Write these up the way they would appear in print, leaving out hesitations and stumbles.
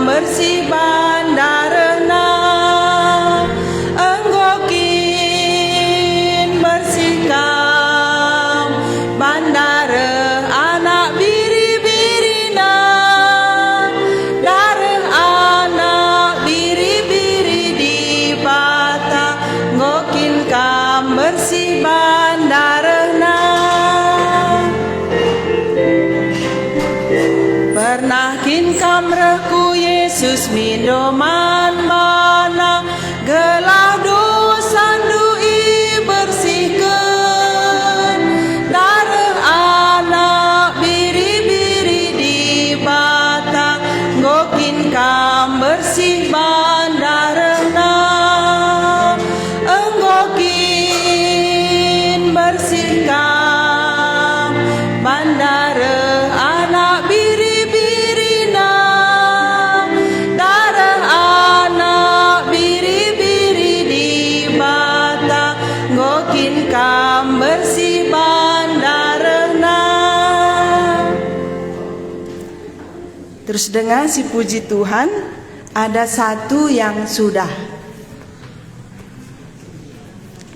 kam bersih bandarna, enggokin bersih kam bandara anak biri-birina, darah anak biri-biri di bata, ngokin kam bersih bandarna. Pernah kin kamrahku Yesus mindoman mana, gelah dosa dui bersihkan, darah anak biri-biri di bata, ngokin kam bersih bandarna, enggokin bersih kam bandara anak biri-birina, darah anak biri-biri di bata, ngokin kam bersih bandarna. Terus dengan si puji Tuhan, ada satu yang sudah.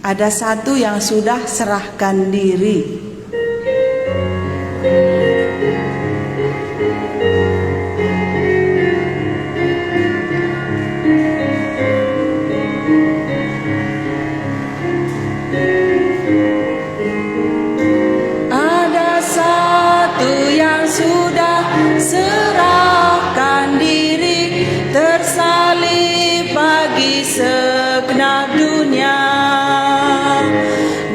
Ada satu yang sudah serahkan diri. Ada satu yang sudah serahkan diri, tersalib bagi segenap dunia.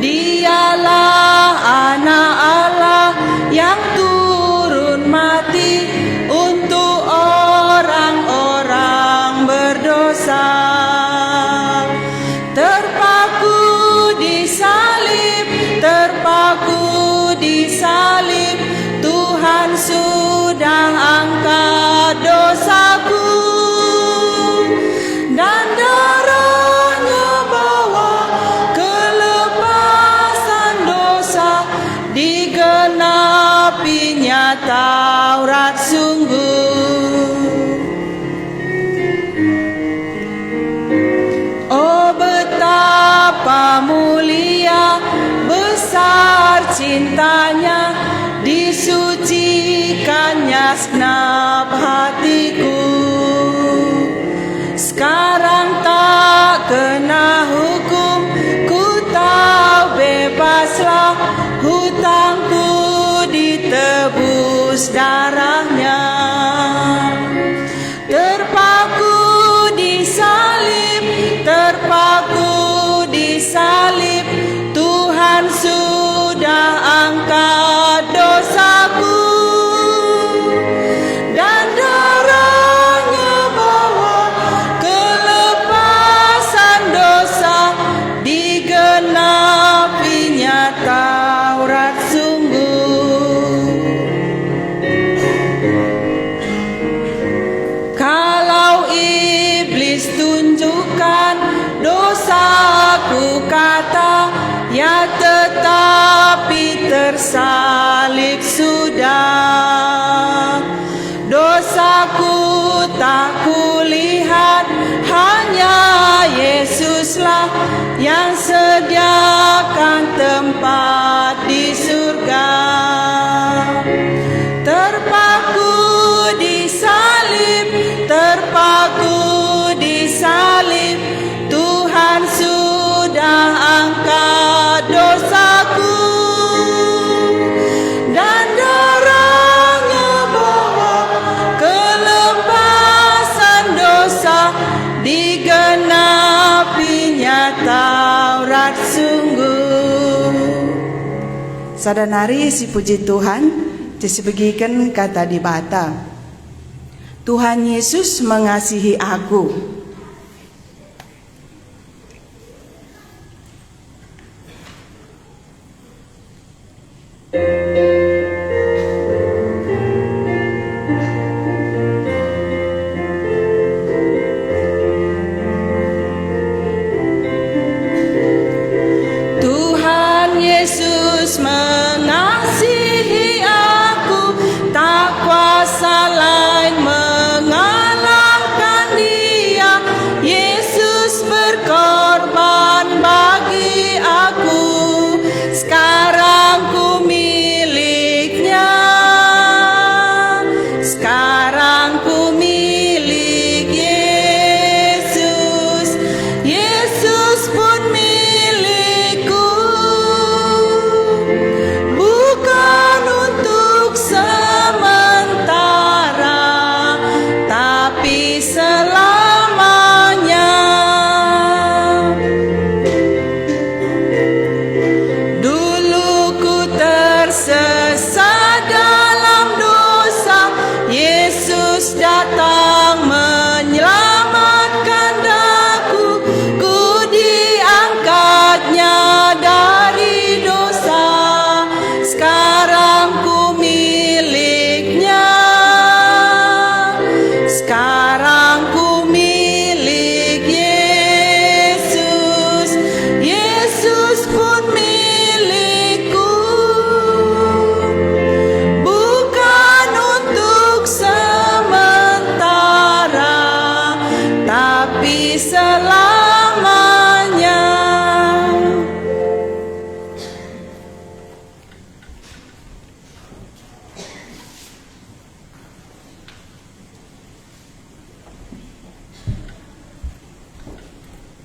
Dialah anak Allah yang turun mati untuk orang-orang berdosa. Terpaku di salib, terpaku di salib, Tuhan sudah angkat dosaku, dan darahnya bawa kelepasan dosa, digenapinya Taurat sungguh. Oh betapa mulia besar cintanya, disucikannya segenap hatiku. Sekarang tak kena hukum, ku tahu bebaslah, hutangku ditebus darahnya. Terpaku di salib, terpaku di salib, Tuhan sudah angkat dosaku, dan darahnya bawa kelepasan dosa, digenapinya Taurat sungguh. Kalau iblis tunjukkan dosaku kata, ya tetapi tersalib sudah. Dosaku tak kulihat, hanya Yesuslah yang sediakan tempat di surga. Terpaku di salib, terpaku di salib, Tuhan sudah angkat dosaku, dan darahnya bawa kelepasan dosa, digenapinya Taurat sungguh. Sadanari si puji Tuhan, disebagikan kata di bata, Tuhan Yesus mengasihi aku. Tuhan Yesus mengasihi aku, tak kuasa lain mengalah. sekarang ku milik Yesus, Yesus pun milikku, bukan untuk sementara, tapi selamanya. Dulu ku tersesat dalam dosa, Yesus datang menyelamatkan daku, ku diangkatnya dari dosa, sekarang ku miliknya, sekarang ku milik Yesus, Yesus pun milikku, bukan untuk sementara, tapi selamanya.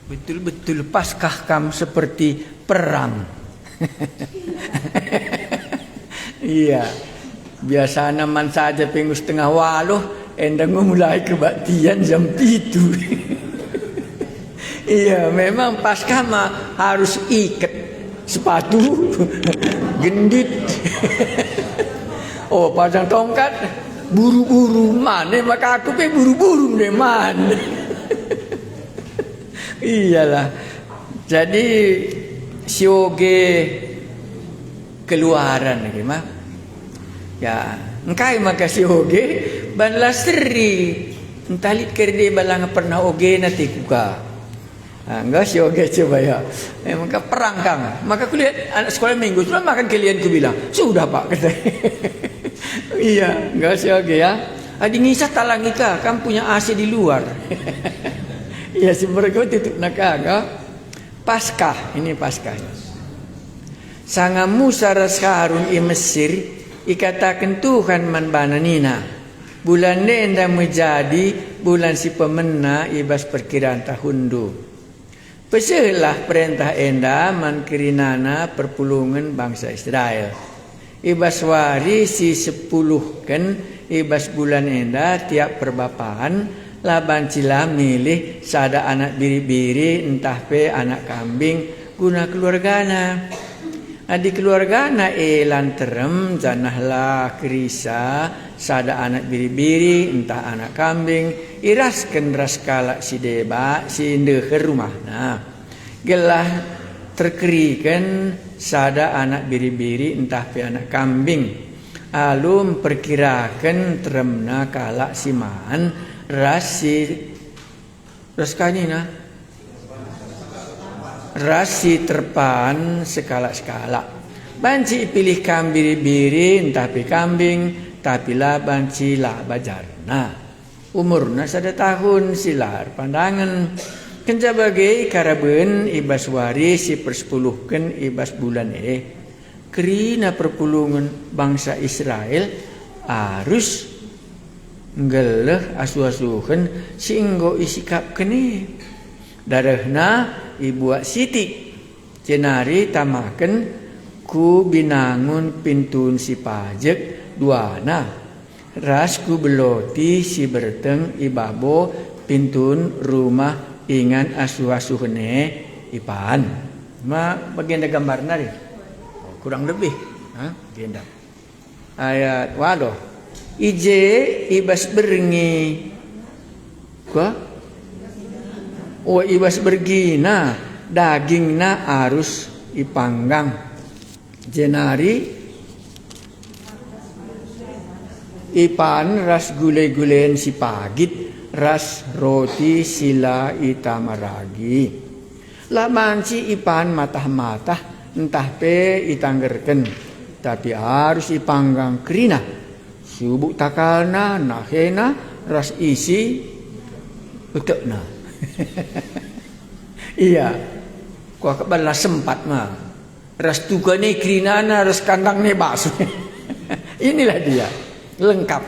Betul-betul Paskah kam seperti perang. Iya, biasa naman saja pengu setengah waluh, endang mulai kebaktian jam 7. Iya, memang Paskah mah harus ikat sepatu, gendit. Oh, pasang tongkat, buru-buru mana? Maka aku pe buru-buru deh man. Iyalah. Jadi sioge keluaran lagi mah. Ya, engkai maka sioge banla seri. Entalit kerde balang pernah oge nanti kuka. Enggak sioge coba ya. Maka perang kang. Maka kulihat anak sekolah minggu sudah makan kalian ku bilang, "Sudah Pak," kata. Iya, enggak sioge ya. Adi ngisah talang ika, kamu punya AC di luar. Ya si mereka tutup nakaga. Paskah, ini Paskah. Sanga Musa ras Harun i Mesir ikatakan Tuhan man bananina. Bulan enda menjadi bulan si pemena ibas perkiraan tahundu. Peselah perintah enda man kirinana perpulungan bangsa Israel. Ibas wari si 10 kan ibas bulan enda tiap perbapaan laban cila milih sada anak biri-biri entah pe anak kambing guna keluargana. Adi keluargana lanterem janahlah kerisa sada anak biri-biri entah anak kambing irasken raskala si deba si ndeukeun rumahna. Gelah terkerikan sada anak biri-biri entah pe anak kambing. Alum perkirakan teremna kala siman rasi terpan skala-skala. Banci pilih kambing biri entah pi kambing tapi lah banci lah bajarna. Umurna sada tahun silar pandangan. Kenca bagai karaben ibas wari si persepuluhkan ibas bulan kerina perpulungan bangsa Israel harus ngeleh asuh-asuhan singgo isikap kene darahna ibuak siti cenari tamaken ku binangun pintun si pajek duana ras ku beloti si berteng ibabo pintun rumah ingan asuh-asuhne ipan ma bagian gambar nari kurang lebih bagian ayat waduh ije ibas berengi gua ibas bergina dagingna harus ipanggang jenari ipan ras gule-gulen si pagit ras roti sila itamaragi lamanci ipan matah-matah entah pe itanggerken tapi harus ipanggang kerina subuk takalna nahena ras isi utekna. Iya, kau kebala sempat mah ras tukane krinana ras kandang ne bakso. Inilah dia lengkap.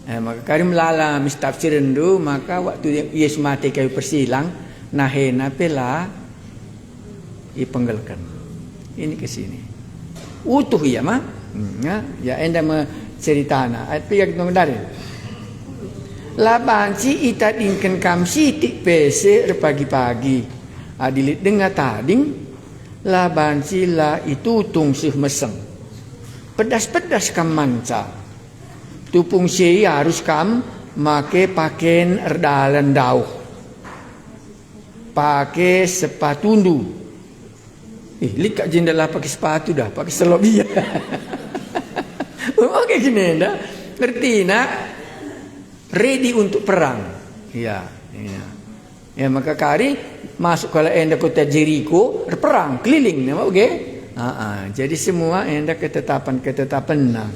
Maka kari melala mistafsirin du, maka waktu Yesus mati kayu persilang, nahena pela ipenggelkan. Ini ke sini. Utuh ya mah. Ya enda menceritana. Tapi yang dari. Labansi itadingkan kam sitik pese pagi-pagi. Adilit dengar tading. Labansi la itu tungsih meseng. Pedas-pedas kam manca. Tupung si harus kam make pakaian erdalan dauh. Pakai sepatundu. Lihat kat jendela pakai sepatu dah, pakai selop dia. Oke gini dah. Ngerti nak? Ready untuk perang. Ya. Ya maka kari masuk kalau enda kota Jericho perang keliling nama oke. Jadi semua enda ketetapan nah.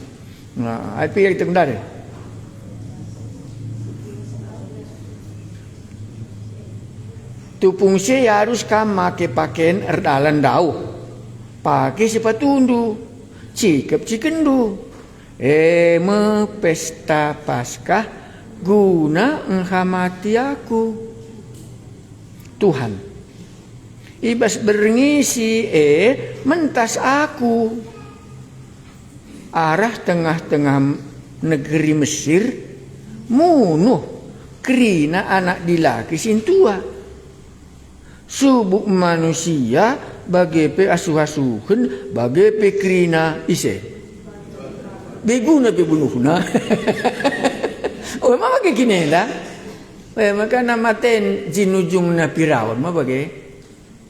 Nah, apa yang kita kendari? Tu fungsi harus kam make pakaian erdalan dauh. Pakai sepatundu. Cikep cikendu. Me pesta Paskah guna menghamati aku. Tuhan. Ibas berngisi mentas aku. Arah tengah-tengah negeri Mesir munuh kerina anak dilaki sintua subuk manusia bagi pe asuh-asuhen bagi pe kerina ise beguna pe bunuhna. Oh mama ke kini dah maka nama ten jinujung na Firaun ma bagi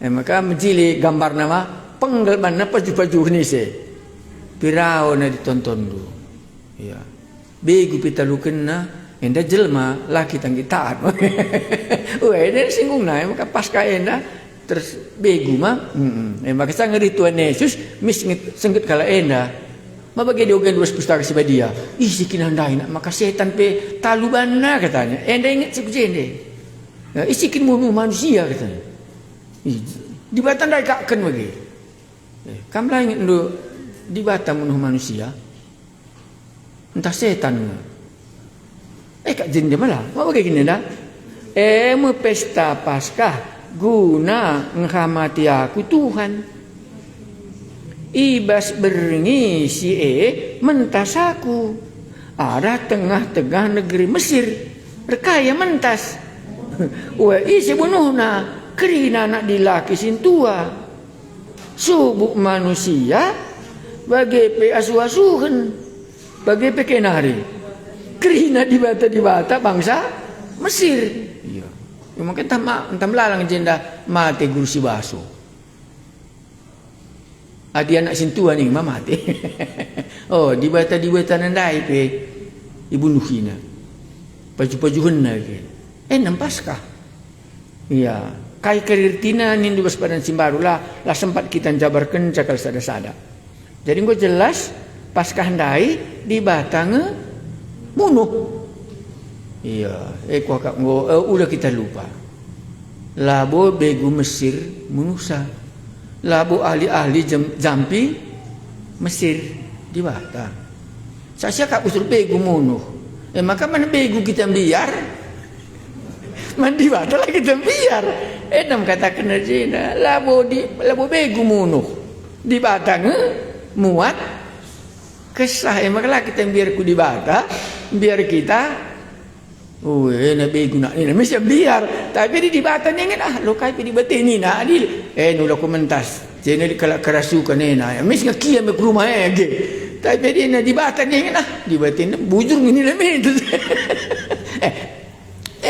maka menjili gambar nama penggal mana paju-paju ni se Firaun na ditonton dulu. Ya. Begu pita lukena enda jelma laki tanggi taat. Enda singgung na maka pasca enda terus begu mah. Maka sang rituan Yesus mis sengit kala enda. Mabagi diogen dua pustaka si badia. Isi kinandai nak maka setan pe talubana katanya. Enda ingat si kujende. Isi kin bunuh manusia katanya. Di batandai kakkan bagi. Kam lah ingat dulu di bata bunuh manusia entah setan kak jin dia malah mau kayak gini dah pesta Paskah guna menghamati aku Tuhan ibas berngisi mentas aku arah tengah-tengah negeri Mesir rekaya mentas isi bunuhna kerina anak dilaki sintua subuk manusia bagi pe asuh-asuhen bagi pe kenari kerina di bata bangsa Mesir. Iya. Ya mungkin entah melalang jenda mati guru si baso. Adi anak sintua ni mati. Oh di bata nandai pe ibunuhina. Paju-pajuhan lagi. Enam Paskah. Iya. Kai karirtina nindu waspadan simbaru lah sempat kita jabarkan cakal sada-sada. Jadi gue jelas Paskah ndai di batang munuh. Iya, kuakak gue udah kita lupa. Labo begu Mesir munusa. Labo ahli-ahli jampi Mesir di batang. Saya kak usul begu munuh. Maka mana begu kita biar? Mandi batang lagi kita biar. Nam katakan aja labo begu munuh di batang muat kesah maka kita biar ku di bata biar kita nabi guna ni mesti biar tapi di bata ni lo kai di batini na adil nulo komentas jadi kalau kerasukan na mesti kia me rumah ge tapi di di bata ni di batini bujur ini lah itu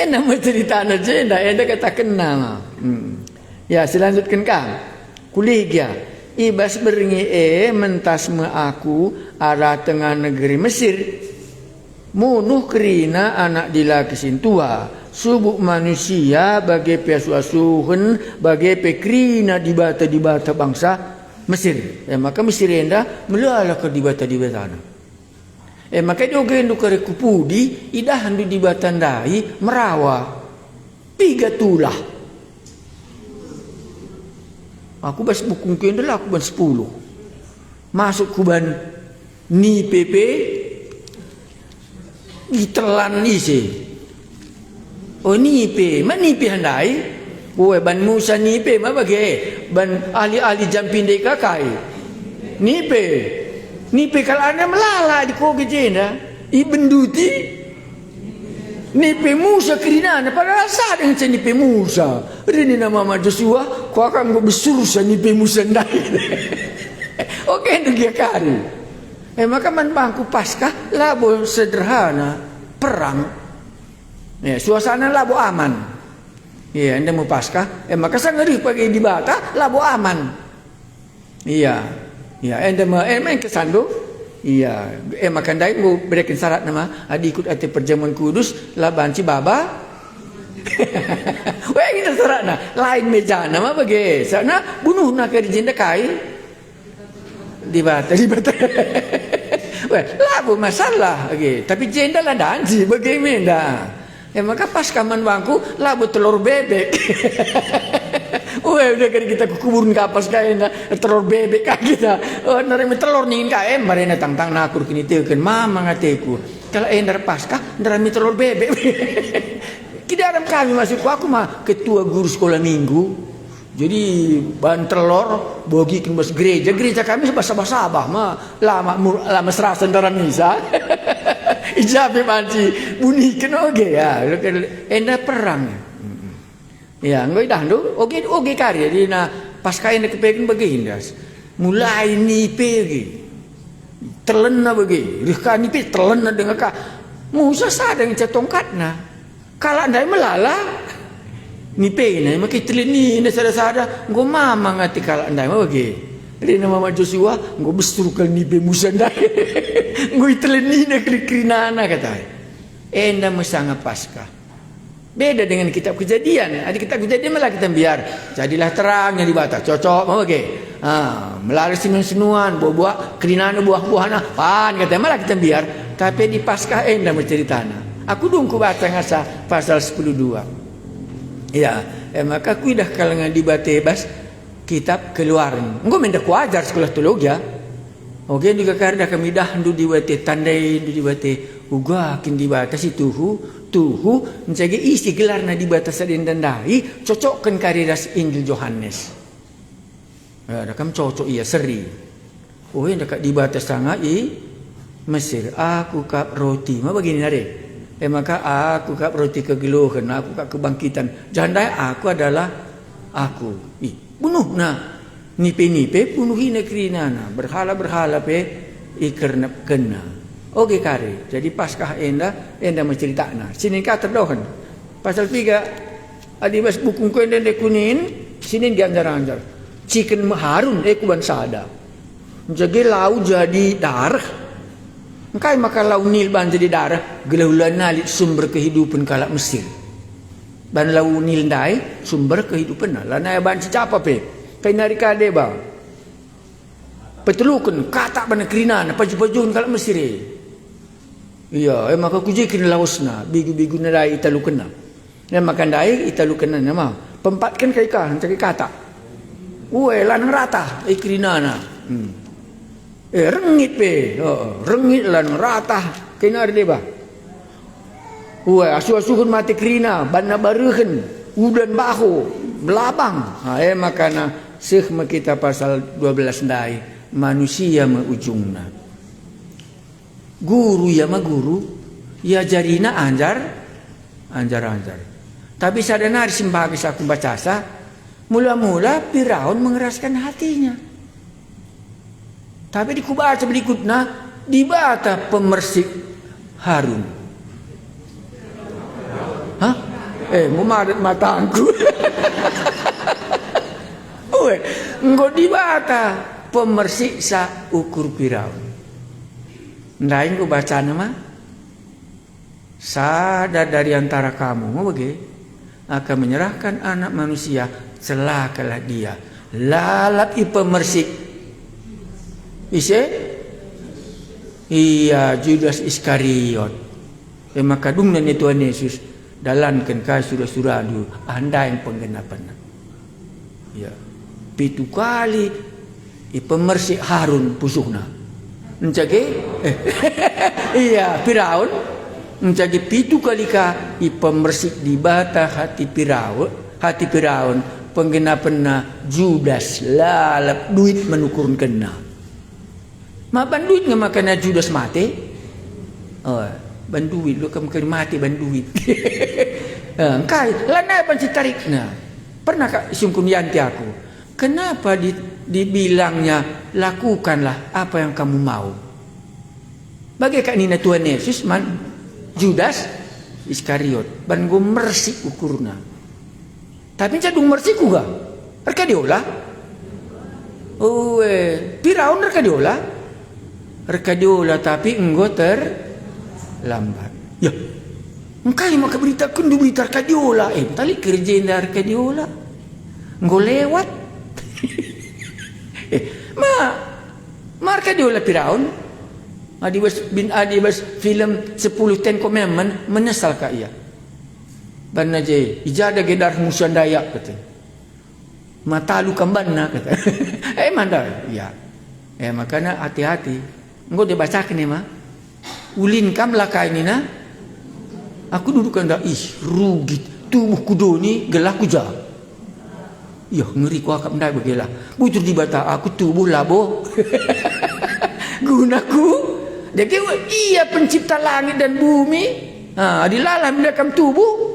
nama cerita na jenda katakan nama ya selanjutkan kan kuliah ibas beringi mentas me aku arah tengah negeri Mesir munuh kerina anak dilaki sintua subuk manusia bagi piasuasuhen bagi pekrina di bata bangsa Mesir maka Mesir enda melala ke di bata na maka diogen du kare kupudi idahan di batandai merawa tiga tulah. Aku bas bukung kendel aku ban 10. Masuk kuban ni PP Gitelan isi. Oh nipe, manipe handai. Uwe ban Musa nipe ma bage. Ban ahli-ahli jampinde kakai. Nipe. Nipe kalau anda melala di koge jena. Ibenduti. Nipe Musa kerina. Padahal sadang nipe Musa. Rini nama Mama Joshua. Kau akan bersursa nipe Musa ndai. Oke itu dia kari. Maka man bangku Paskah labo sederhana perang. Ya, suasana labo aman. Iya, anda mau Paskah, maka sangat pagi di Bata labo aman. Iya. Ya, anda mau main ke Sandu. Iya, maka ndai mau berikan syarat nama adikut ate perjamuan kudus laban Cibaba. Wah, ini syarat nah. Lain meja nama bagi. Sana bunuh nak kerja kai. Di Bata. Wah, labu masalah. Okay. Tapi jenda lah danji bagaimana? Maka pas kaman bangku labu telur bebek. Wah, udah kan kita kuburin kapas kayaknya telur bebek kah kita. Oh, nerima telur nih kah marina tang nakur kini teukeun mama ngateku. Kalau endar Paskah nerima telur bebek. Kita dalam kami masuk aku mah ketua guru sekolah minggu. Jadi bahan telur bogikin bos gereja kami sabah mah lama serasa antara misa. Ijabe manci bunikan oge ya enda perang ya ngoi dahdu oge karya di na Paskah enda kepengen bagindas mulai nipe ge telena bagi rika nipe telena dengan ka Musa sadang cetongkatna kala ndai melala nipe na maki teleni na sada ngo mama ngati kala ndai oge rina Mama Joshua ngo besturkan nipe Musa ndai ngo teleni na krinana kata enda mesanga Paskah beda dengan kitab Kejadian. Ada kitab Kejadian malah kita biar jadilah terangnya di Bata cocok mau oke melalui senun-senuan buah-buah kerinana buah-buahan pan kata malah kita biar tapi di Paskah enda menceritana aku dongku baca ngasa pasal 10:2 ya maka aku dah kalangan di Batebas kitab keluaran engko mendak wajar sekolah teologi ya oke juga karena kami dah ndu di Bate tandai ndu di Bate uga kin di batas itu tuhu mencagi isi gelarna di batas dan dandai cocokkan kariras Injil Yohanes. Ada kam cocok iya seri. Oh yang dekat di batas tangga Mesir aku kap roti. Ma begini nare. Maka aku kap roti kegeluhan, aku kap kebangkitan. Jandai aku adalah aku. Bunuh na nipe bunuhi negeri nana berhala pe ikerna kena. Oke kare, jadi Paskah enda menceritakan. Sini kata dohan. Pasal 3 adibas bukung ko enda kunin, sini dianjar-anjar. Chicken Harun kuban sada. Jadi lau jadi darah. Engkai maka lau Nil ban jadi darah, gelaulan nalit sumber kehidupan kalak Mesir. Ban lau Nil ndai sumber kehidupan lah na ban cicapa pe. Penari kade ba. Petulukun kata ban krinan paju-pajun kalak Mesir. Iya, maka kujikin lausna, bigu-bigu na dai italukan na. Maka dai italukan na nama. Pempatkan kay ka, cari kata. Uwe lanang rata, ikrinana. Rengit pe, rengit lanang rata, kenari deba. Uwe asu-asuhun mati krina, banna baruhen, udan bahu, belabang. Maka na sih kita pasal 12 dai, manusia meujungna. Guru ya ma guru ya jarina anjar. Tapi sadana simbagi aku bacasa mula-mula Firaun mengeraskan hatinya. Tapi di kubaca berikutnya di Bata pemersik Harun. Hah? Mumadat matangku. Engko di Bata pemersik sa ukur Firaun. Lain ku baca nama sada dari antara kamu mau bagi akan menyerahkan anak manusia celakalah dia lalat pemersik ise iya Judas Iskariot maka dungnan Tuhan Yesus dalankan ka surah-surah anda yang penggenapan ya 7 kali pemersik Harun pusuhna mencagi iya Firaun Jadi pitu kali ka ipemersik di bata hati Firaun penggenapena Judas lalap duit menukurun kena. Maban duit nggak makanya Judas mati. Oh, banduit lu kamu mati banduit. Engkai lanai panci tariknya. Pernah kak sungkun yanti aku. Kenapa dibilangnya lakukanlah apa yang kamu mau? Bagaimana nina Tuhan Yesus man Judas Iskariot ban go mersik ukurna. Tapi cadung mersik juga. Mereka diolah. Oh, Firaun mereka diolah. Mereka diolah tapi enggo terlambat. Ya. Engkai maka beritakan du berita mereka diolah. Tali kerja indar mereka diolah. Enggo lewat. Mereka diolah Firaun. Adibas bin Adibas film 10 Ten Commandment menyesal kak ia. Ban aja ijada gedar musuhan Dayak kata. Mata lu kambanna kata. Manda ya. Makanya hati-hati. Engkau dia bacakan ni mah. Ulin kam lakai ni na. Aku duduk kan dah rugi tubuh kudo ni gelah kuja. Ya ngeri ku akak mendai bagelah. Bujur di bata aku tubuh labo. Gunaku dia kira ia pencipta langit dan bumi. Dilalam dia kam tubuh.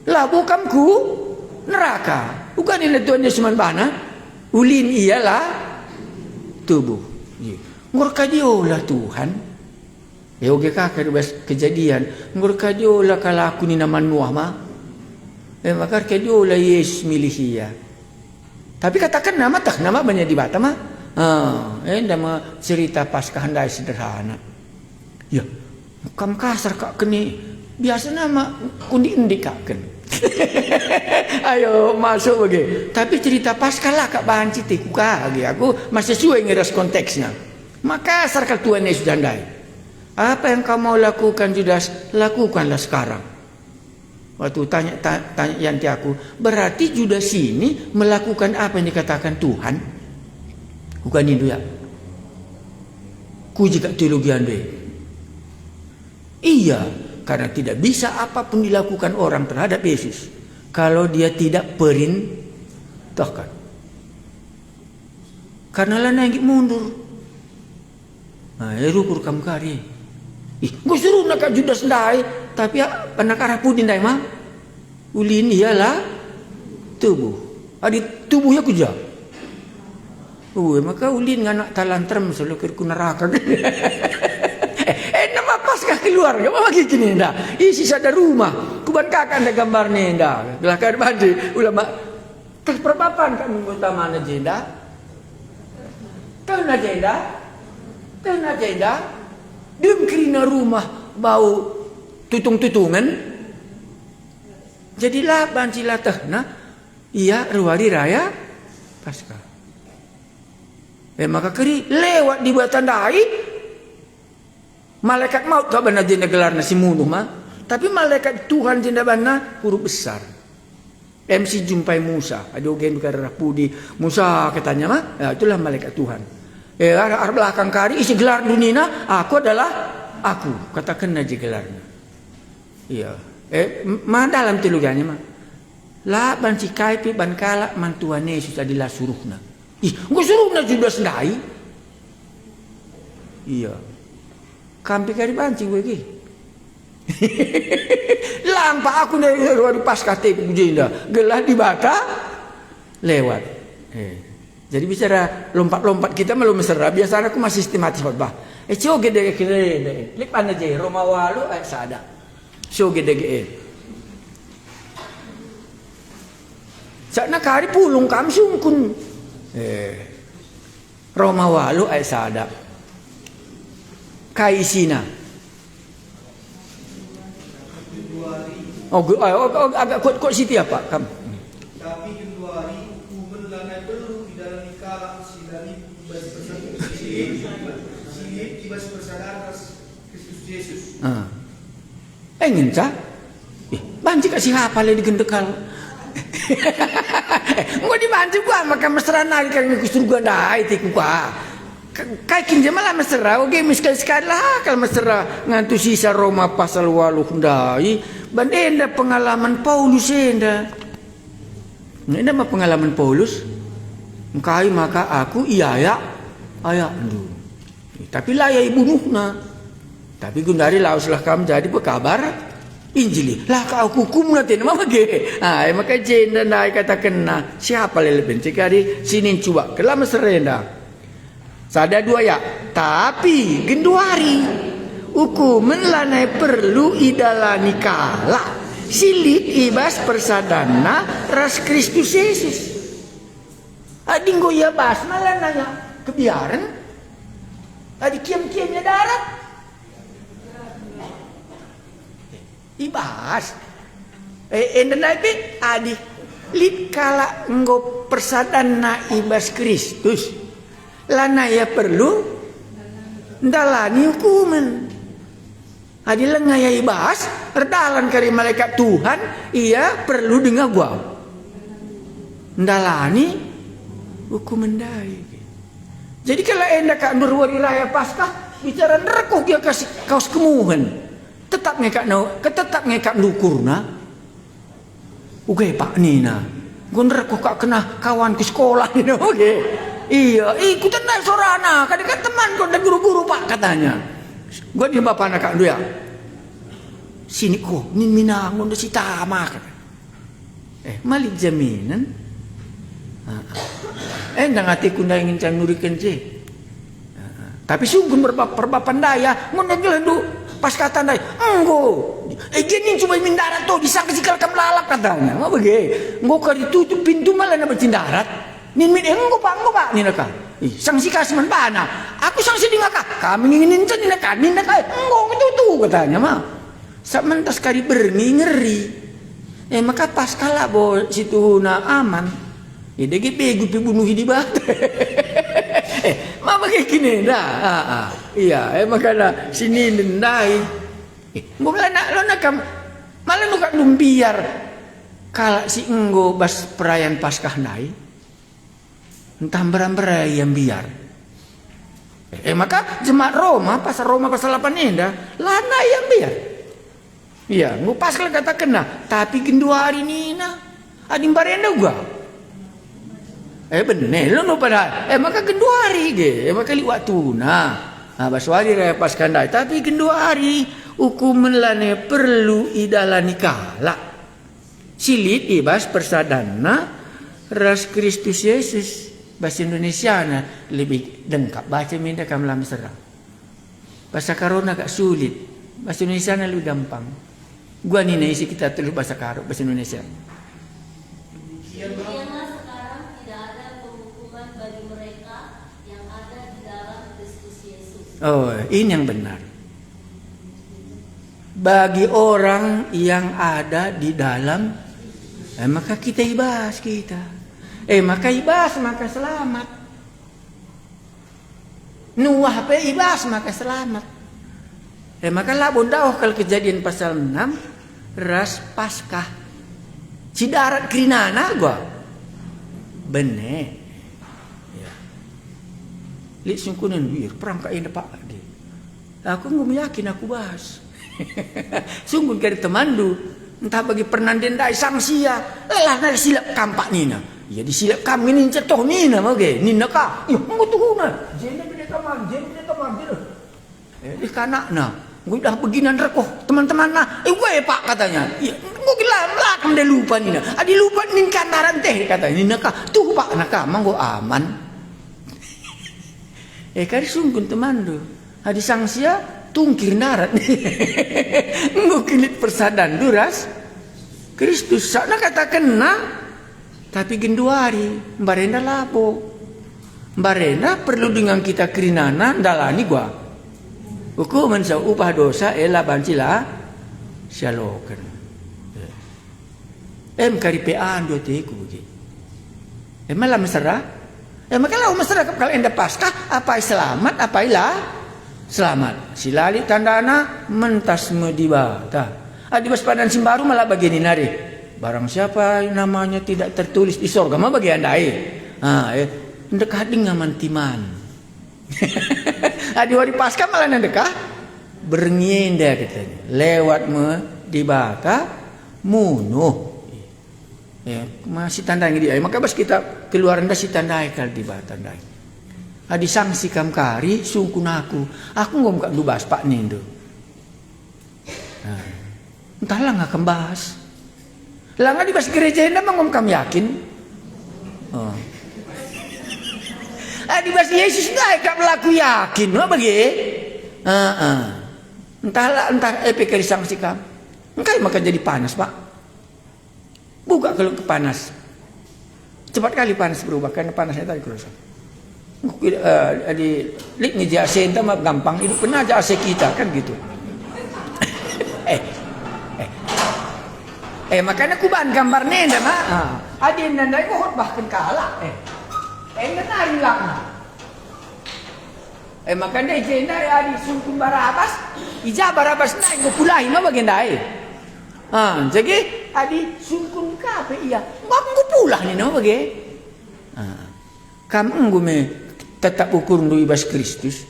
Labu kamku neraka. Bukan ini Tuhan Yesus bana. Ulin ialah tubuh. Ngurka diolah Tuhan. Ya oke kakak kejadian. Ngurka diolah kalau aku ni nama Nuh mah. Maka diolah Yesus milih ia. Tapi katakan nama tak nama banyak di bata mah. Nama cerita Paskah handai sederhana. Ya, kam kasar kak keni biasa nama kundi endi kak ken. Ayo masuk bagi. Tapi cerita Paskah lah kak bahan citi kuka lagi aku masih sesuai ngeras konteksnya. Maka kasar kak Tuhan Yesus handai. Apa yang kau mau lakukan Judas, lakukanlah sekarang. Waktu tanya yanti aku, berarti Judas ini melakukan apa yang dikatakan Tuhan? Bukan itu ya. Ku jika teologi anda. Iya, karena tidak bisa apapun dilakukan orang terhadap Yesus kalau dia tidak perintahkan. Karena lah naik mundur. Rukur kamu kari. Gue suruh nak Judas ndai, tapi anak arah pudin ndai mah. Ulin ialah tubuh. Adi tubuhnya kuja. Maka ulin nganak talantrem selukir ku neraka. Nama Paskah keluarga apa gini ndak? Isi sada rumah. Kuban kakak ada gambarnya ndak. Belakang baju ulama perbapan kan utama na jenda. Tahu na jenda. Dem kerina rumah bau tutung-tutungan. Jadilah bancila tehna iya ruari raya Paskah. Maka keri lewat di batan dai malaikat maut kau benar jenda gelarna si munuh mah. Tapi malaikat Tuhan jenda bana huruf besar. MC jumpai Musa. Ada ogen bicara pudi Musa katanya mah. Ya, itulah malaikat Tuhan. Arah belakang kari isi gelar dunina. Aku adalah aku. Katakan aja gelarnya. Iya. Mah dalam telugannya mah. Lah ban si kaipi ban kala mantuan Yesus adalah suruhna. Gue suruh na Judas ndai. Iya. Kampi kari banci gue ki. Lampa aku dari luar Paskah te jenda. Gelah di bata lewat. Jadi bicara lompat-lompat kita belum mesra. Biasanya aku masih sistematis khotbah. Cio gede gede. Lip anda je Roma 8 ayat sada. Cio gede gede. Sakna kari pulung kam sungkun. Roma 8 ayat sada. Kaisina. Agak kuat siti apa kamu? Tapi Januari kumen lanai perlu di dalam nikah silani ibas persadaran Kristus Yesus. Ingin cah? Banci kasih apa lagi digendekal? Gua dibantu gua makan mesra nari kan ke surga dah itu gua. Kaikin je malah mesra, oke sekali lah kalau mesra ngantu sisa Roma pasal 8 dai, ban enda pengalaman Paulus enda. Enda mah pengalaman Paulus. Engkai maka aku iya ndu. Tapi lah ya ibunuhna. Tapi gundari lauslah kam jadi pekabar Injili. Lah kau hukum nanti nama bagi. Maka jenda nai kata kena siapa lebih cekari sinin coba kelam serenda. Sada 2 ya. Tapi genduari hukuman lanai perlu idalani kala silit ibas persadana ras Kristus Yesus. Adinggo ya bas malah nanya kebiaran. Adi kiam-kiamnya darat. Ibas. Enden lagi adi lit kala nggo persadana ibas Kristus. Lana ya perlu ndalani hukuman. Adi lengah ya ibas erdalan kari malaikat Tuhan ia perlu dengar gua. Ndalani hukuman dai. Jadi kalau enda kak nurwari raya Paskah bicara nerekuh dia kasih kaos kemuhan. Tetap ngekak nukurna. Oke Pak Nina. Gue nerekuh kak kena kawan ke sekolah ini oke. Iya, ikutan naik sorana. Kadang-kadang teman kau dan guru-guru Pak katanya. Gue di bapak anak kak ya. Sini kok, nin minang udah si tamak. Malik jaminan. Nang hati kunda ingin can nurikan je. Tapi sungguh perbapan daya, ngundah gelendu pas kata daya. Enggo, gini cuma mindarat tuh disangka sikal kam lalap katanya. Mau bagi, enggo kali tutup pintu malah nak bercindarat. Nin enggo pak, nin ka. Sanksi kasih man pana. Aku sanksi di ngaka. Kami ingin can nin ka. Enggo tutu katanya mah. Sementas kari berni ngeri. Maka pas kala bo situ na aman. Degi pegu bunuh di batu. Mama kayak gini dah. Iya, makanya sini nendai. Malah nak kam malah nuka lumbiar kala si enggo bas perayaan Paskah nai. Entah beram-berai yang biar. Maka jemaat Roma pasal 8 indah lana yang biar. Iya, enggo Paskah kata kena, tapi gendua hari ini nah. Adim barenda gua. Bener lo pada maka kedua hari maka waktu baswari raya Paskah dai tapi kedua hari hukum lane perlu idalani kala silit ibas persadana ras Kristus Yesus bahasa Indonesia lebih lengkap baca minta kam lam serang bahasa Karona agak sulit bahasa Indonesia lebih gampang gua nih isi kita tulis bahasa Karo bahasa Indonesia. Oh, ini yang benar. Bagi orang yang ada di dalam, maka kita ibas kita. Maka ibas maka selamat. Nuah pe ibas maka selamat. Maka labon dawah kalau kejadian pasal 6 ras Paskah. Cidarat kerinana gua. Bener. Lihat sungkunan wir perang kak ini pak di. Aku nggak yakin aku bahas. Sungguh kari temandu. Entah bagi pernanden dai sanksi ya. Lah nari silap kampak nina. Ya disilap kami ini cetoh nina mage. Nina ka. Yo nggak tuh na. Jenda beda kamar. Kanak na. Gue dah beginan rekoh teman-teman na. Gue pak katanya. Ya gue gila melakam dia lupa nina. Adi lupa nin kantaran teh katanya. Nina ka. Tuh pak naka manggo aman. Kari sungguh teman tu. Hadi sangsia tungkir darat. Ngukilit persadan duras. Kristus sana kata kena. Tapi genduari. Mbarenda lapo. Mbarenda perlu dengan kita kerinana. Dalani gua. Hukuman sa upah dosa. Ela bancila. Syalokan. Kari peaan dua teku. Malam mesra. Maka lah mesra kalau enda Paskah apa selamat apa ilah selamat. Silali tandana mentas medibata. Adi waspadan simbaru malah begini nari. Barang siapa namanya tidak tertulis di sorga mah bagi andai. Dekat dengan mantiman. Di hari Paskah malah nandekah bernyenda katanya. Lewat di baka munuh. Ya, masih tandai dia. Maka bas kita keluaran dah si tandai kal di baka tandai. Adi sanksi kam kari sungkun aku ngom kak dubas pak nindo. Entahlah nggak kembas. Lah nggak dibas gereja ini ngom kam yakin. Di bas Yesus dah kak berlaku yakin, no bagi. Entah pikir sanksi kam. Engkai maka jadi panas pak. Buka kalau panas. Cepat kali panas berubah karena panasnya tadi kerusak. Di lik AC entah mah gampang hidup pernah aja AC kita kan gitu. Makanya kuban gambar nenda mah. Adi nenda itu bahkan kalah. Nenda hilang. Makanya jenda adi sungkum Barabas, ija Barabas naik gopulahi mah bagendai. Jadi adi sungkum kape iya, ngak gopulah ni no bagi. Kamu ngume tetap ukur ndu ibas Kristus.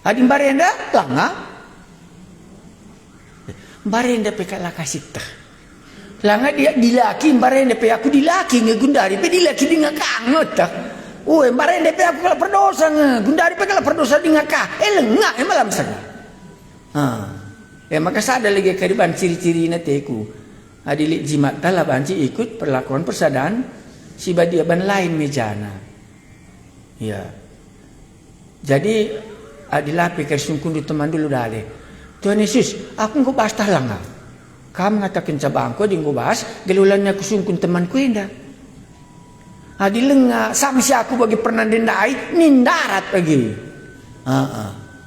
Adi barenda langa. Barenda pekala kasita. Langa dia dilaki barenda pe aku dilaki ngegundari pe dilaki dengan kangot tak. Barenda pe aku kala perdosa ngegundari pe kala perdosa dengan ka. Lengah malam sana. Maka sada lagi kariban ciri-ciri na teku. Adili jimat tala banci ikut perlakuan persadaan si badia ban lain mejana. Ya. Jadi adilah pikir sungkun di teman dulu dale. Tuhan Yesus, aku ngko bahas talang nga. Kamu ngatakan cabangko di ngko bahas, gelulannya aku sungkun temanku indah. Adilenga sanksi aku bagi pernah dendai nindarat lagi.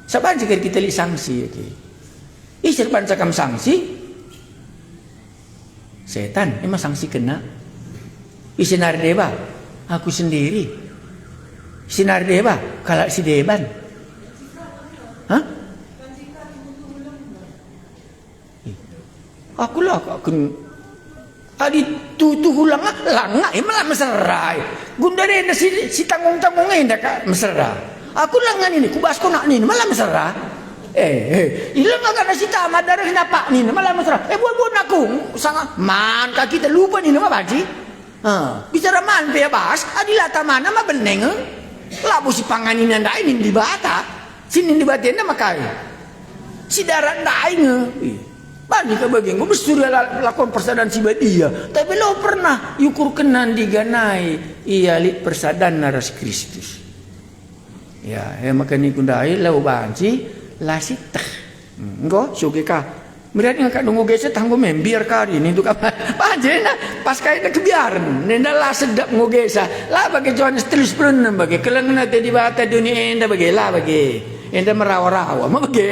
Saban jika kita li sanksi okay. Isir pancakam sanksi. Setan emang sanksi kena. Isinar deba aku sendiri. Sinar deba kalau si deban. Aku lah akan adi tutu hulang langa malah meserai. Gundare si tanggung-tanggungnya indah kak mesra. Aku langan ini kubas ko nak ni malah mesra. Ilang agak nasi tamat dari kenapa ni malah mesra. Buat aku sangat man kaki kita lupa ni nama baji. Bicara man pe bahas adilah tamana mah beneng. Labu si panganin nanda ini di bata. Sini di bata nama kai. Si darat ndai nge. Bani ka bagi ngo besurya lakon persadaan si badia. Tapi lo pernah yukur kenan diganai iya li persadaan naras Kristus. Ya, makanya kundai lau banci lasitah. Engko suge ka. Melihat ngak nunggu geset tanggo membiar kari ini untuk apa? Pajena pas kaita kebiaran. Nenda lah sedap ngogesa. Lah bagi Johannes terus pernah bagi kelengan tadi bata dunia enda bagi lah bagi. Enda merawa-rawa mah bagi.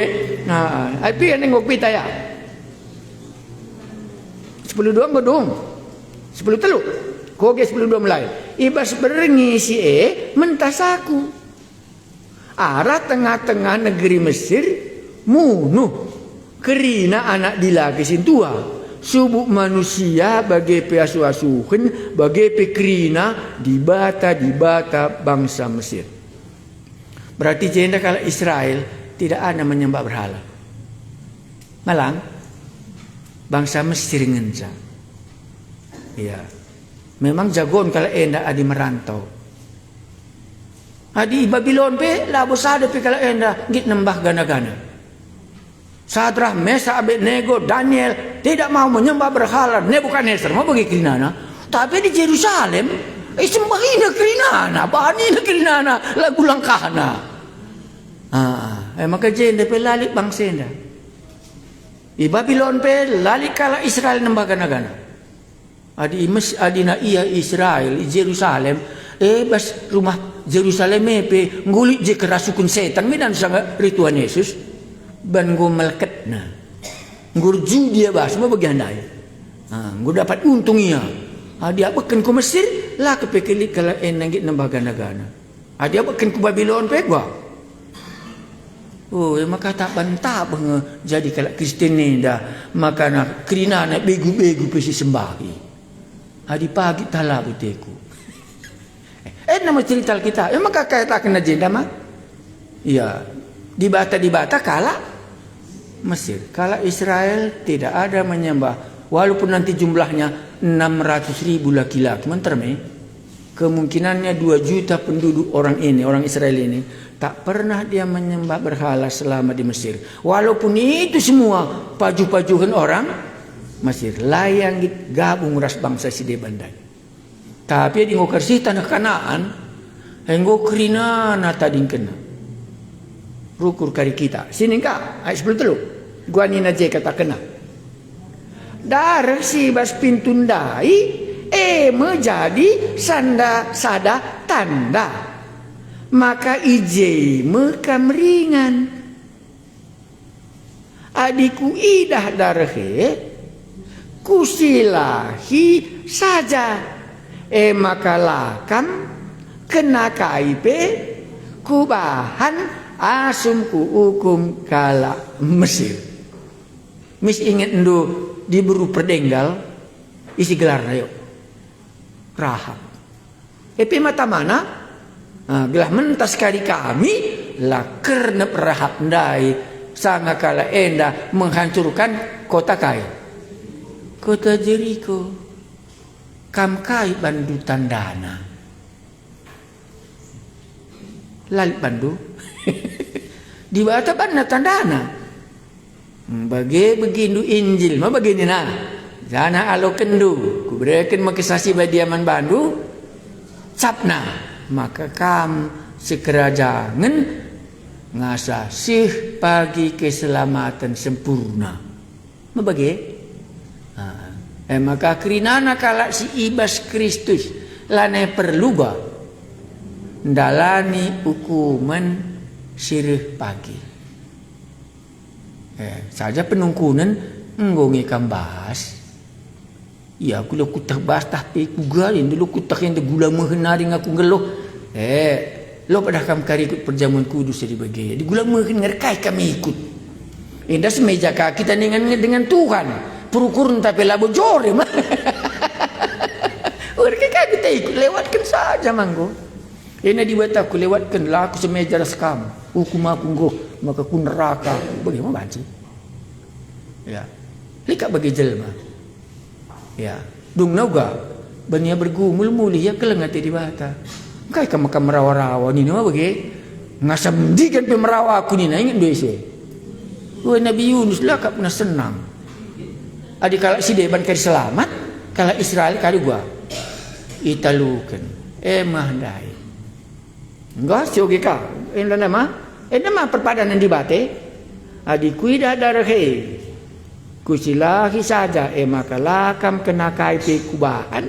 Nah, api yang ngok ya. 10 doang godong 10 teluk koge 10 doang mulai ibas berengi si mentasaku arah tengah-tengah negeri Mesir munuh kerina anak dilaki sintua subuh manusia bagi peasuh-asuhen bagi pekerina di bata bangsa Mesir. Berarti jenda kalau Israel tidak ada menyembah berhala. Malang bangsa Mesir ngenca. Ya. Memang jagoan kalau enda adi merantau. Adi Babylon pe labo sada pe kalau enda git nembah gana-gana. Sadrah, Mesa, Abednego, Daniel tidak mau menyembah berhala. Nebukadnezar mau bagi kerinana. Tapi di Yerusalem sembahina kerinana, bahani kerinana lagu langkahna. Maka jenda pe lalik bangsa enda. Di Babylon pe lali kala Israel nembah gana-gana. Adi na iya Israel di Jerusalem bas rumah Jerusalem pe ngulit je kerasukun setan minan sanga rituan Yesus ban go meleket na. Ngurju dia bas mo bagiandai. Ngo dapat untung iya. Dia apaken ku Mesir lah kepekeli kala enang nembah gana-gana. Dia apaken ku Babylon pe gua. Maka tak bantah bang jadi kalau Kristen ni dah makan kerina nak begu-begu pesi sembahi. Hari pagi talah buteku. nama cerita kita. Maka kata kena jenda mah. Iya, di bata kalah Mesir. Kalah Israel tidak ada menyembah. Walaupun nanti jumlahnya 600.000 laki-laki. Menterme. Kemungkinannya 2 juta penduduk orang Israel ini. Tak pernah dia menyembah berhala selama di Mesir. Walaupun itu semua paju-pajuhan orang Mesir. Layang gabung ras bangsa si bandai. Tapi di ngokersi tanah Kanaan. Henggo kerina nata dingkena. Rukur kari kita. Sini kak. Ayat 10 gua nina je kata kena. Darah si bas pintundai. Menjadi sada tanda. Maka ije mekam ringan. Adiku idah darhe. Kusilahi saja. Maka lakam kena kaipe. Kubahan asumku hukum kala Mesir. Mis ingat ndu diburu perdenggal isi gelar ayo Rahab. Epi mata mana? Gelah mentas kali kami lah kernep Rahab ndai sanga kala enda menghancurkan kota kai. Kota Jericho. Kam kai bandu tandana. Lalit bandu. Di bata banna tandana. Bagi begindu Injil mah begini nah. Jana alo kendu kubreken makisasi badiaman bandu sapna maka kam sekerajangan ngasasih pagi keselamatan sempurna. Mabagi maka kerinana kala si ibas Kristus lane perluga ndalani hukuman sirih pagi. Saja penungkunan ngongi kambas. Ya aku lo kutak bastah pe kugalin dulu kutak yang gula mengenari ngaku ngeloh. Lo pada kam kari ikut perjamuan kudus di bagai. Di gula mehen ngerkai kami ikut. Indah semeja kita dengan Tuhan. Perukurun tapi labo jore mah. Mereka kita ikut lewatkan saja manggo. Ini dibuat aku lewatkan lah aku semeja raskam. Hukum aku ngoh maka ku neraka. Bagaimana banci? Ya. Lika bagi jelma. Ya, dung nauga bania bergumul mulih ya kelengati di bata. Kai ka maka merawa-rawa ni mah bagi ngasam dikan pe merawa aku ni ingat dua isi. Nabi Yunus lah kak pernah senang. Adi kala si deban kari selamat, kala Israel kari gua italukan. Mahdai. Enggak sioge ka. Enda nama perpadanan di bate. Adi kuida darhe. Kusilahi saja maka lakam kena kaipe kubahan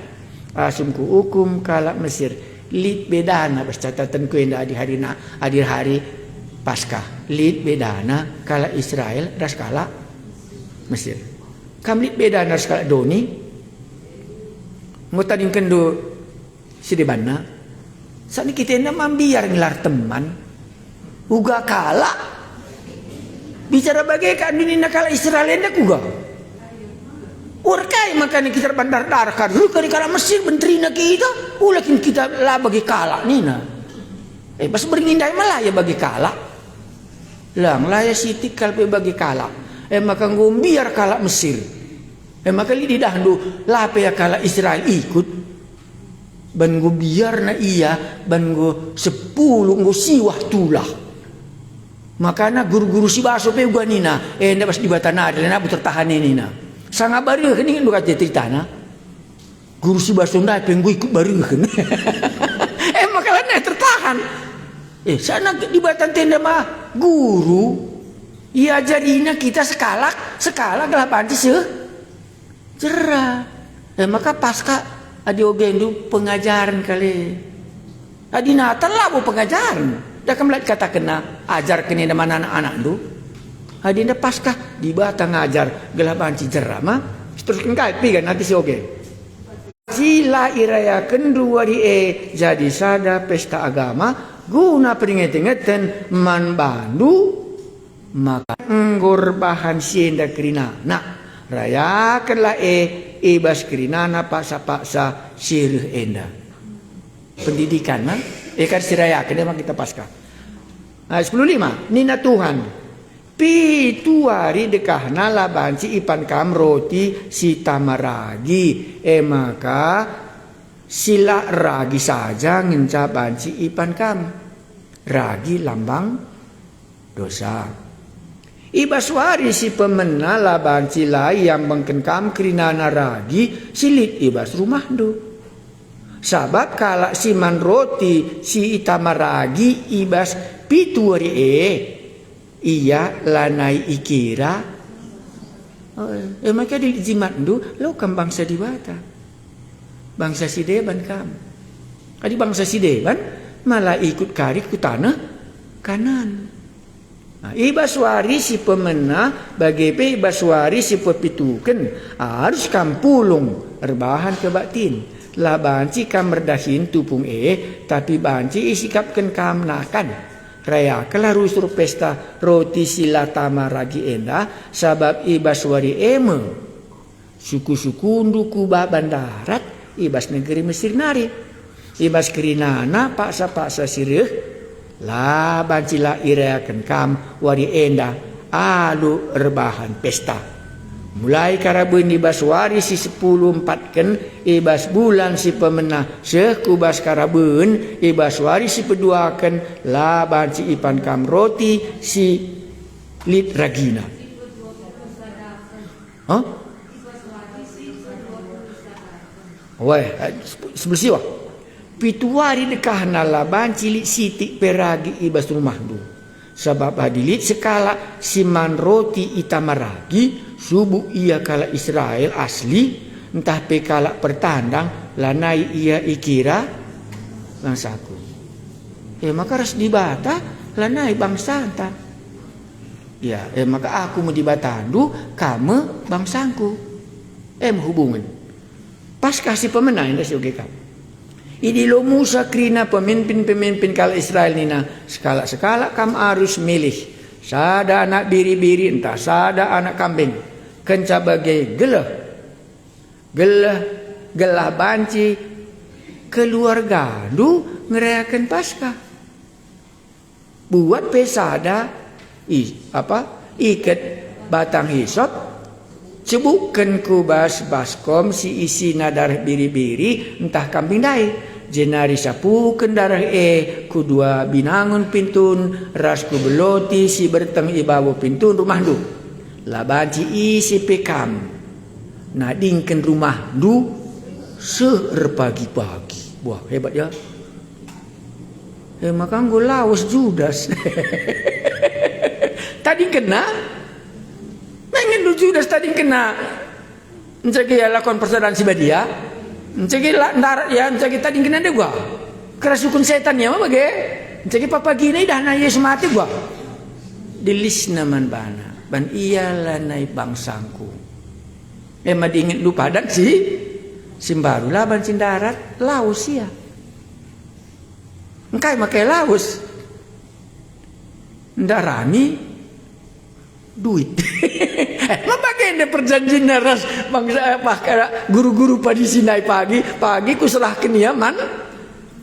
asumku hukum kala Mesir lit bedana bas catatan ku inda di hari Paskah lit bedana kala Israel ras kala Mesir kam lit bedana ras kala doni ngotadin kendo sidebana sakni kita enda mambiar ngelar teman uga kala bicara bagaikan dunia kala Israel enda kuga. Urkai makanya kita bandar darkan. Lu kali kala Mesir bentrina kita. Ulakin kita lah bagi kala nina. Pas beringindai malah ya bagi kala. Lang laya sitik kalpe bagi kala. Maka ngombiar kala Mesir. Maka li didahdu lape ya kala Israel ikut. Ban go biar na iya ban go 10 go siwah tulah. Makanya guru-guru si baso pe gua nina nda pas di batana ada na tertahan nina sanga bari kening buka cerita na guru si baso nda pe gua ikut bari kan makanya tertahan sana di batan tenda mah guru iya jadinya kita skala gelapan sih cerah maka pasca adi ogendu pengajaran kali adi natal lah bu pengajaran. Dah kembali kata kena ajar kini dengan anak-anak tu. Hadinda paskah di bata ngajar gelaban cijerama. Terus kengkai pigan nanti si oke. Sila iraya kendua jadi sada pesta agama guna peringat-ingatan man bandu maka nggur bahan sienda kerina. Nah rayakanlah ibas kerina paksa-paksa sirih enda. pendidikan mah kan sirayakeun mah kita pasca. 10:5 Nina Tuhan pitu hari dekahna labanci ipan kam roti si tamaragi maka sila ragi saja ngenca banci ipan kam ragi lambang dosa ibaswari si pemena labanci lai yang bangken kam kerinana ragi silit ibas rumah do sabab kala siman roti si itamaragi ibas pitu hari iya lanai ikira maka di jimat du lo kan bangsa dibata bangsa sideban kam adi bangsa sideban malah ikut kari ku tanah kanan ibaswari si pemena bagepe ibaswari si pepituken harus kampulung erbahan ke batin lah banci kam merdahin tupung tapi banci isikapken kam nakan raya kala rusur pesta roti sila tamaragi enda sabab ibaswari suku-suku nduku bandarat ibas negeri Mesir nari ibas kerinana paksa-paksa sirih lah bancila irayakan kam wari enda alu erbahan pesta mulai karabun ibas wari si 10 empatken ibas bulan si pemenah sekubas karabun ibas wari si peduaken lah banci ipan kam roti si lit ragina sebelah siwa pitu wari dekahna lah banci lit sitik peragi ibas rumah du sabab hadilit sekala siman roti itamaragi subuh ia kala Israel asli entah pekala pertandang lanai ia ikira bangsaku maka harus dibata lanai bangsa anta ya maka aku mau dibatandu kamu bangsaku hubungan pas kasih pemenang indah sioge kamu ini lo Musa krina pemimpin kala Israel nina sekala kamu harus milih sada anak biri-biri entah sada anak kambing kenca bagai gelah banci keluarga du ngerayakan Paskah buat pesada ikat batang hisop cebukan kubas baskom si isi nadar biri-biri entah kambing dai jenari sapukeun darah kudua binangun pintun ras ku beloti si berteng ibawu pintun rumah du labanci isi pekam nadingken rumah du pagi-pagi wah hebat ya maka nggo lawas Judas tadi kena mengen du Judas tadi kena enceki ya lakon persaudaraan si badia enceki ndarat ya enceki tadi kena deh gua kerasukun setan ya mah bage enceki papa gini dah na Yesus mati gua dilisna man bana ban iyalah naik bangsangku madingin lu padan si simbaru laban cindarat laus ya engkai makai laus ndak rami duit mapakende perjanjian ras bangsa apa guru-guru padi sinai pagi ku serahkeun ya man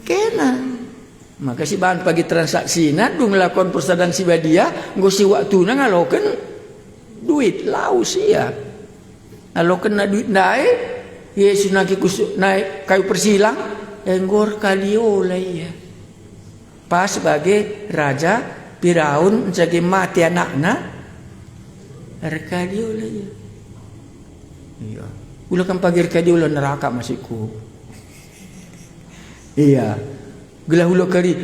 kena maka si bahan pagi transaksina du ngelakon persaudaraan si badia nggo si waktuna ngalokeun duit laus ya kalau kena duit naik Yesus naik kayu persilang enggor kaliola ya pas sebagai raja Firaun sebagai mati anakna kaliola ya iya ulah kan pagi kaliola neraka masihku iya gelah ulah kali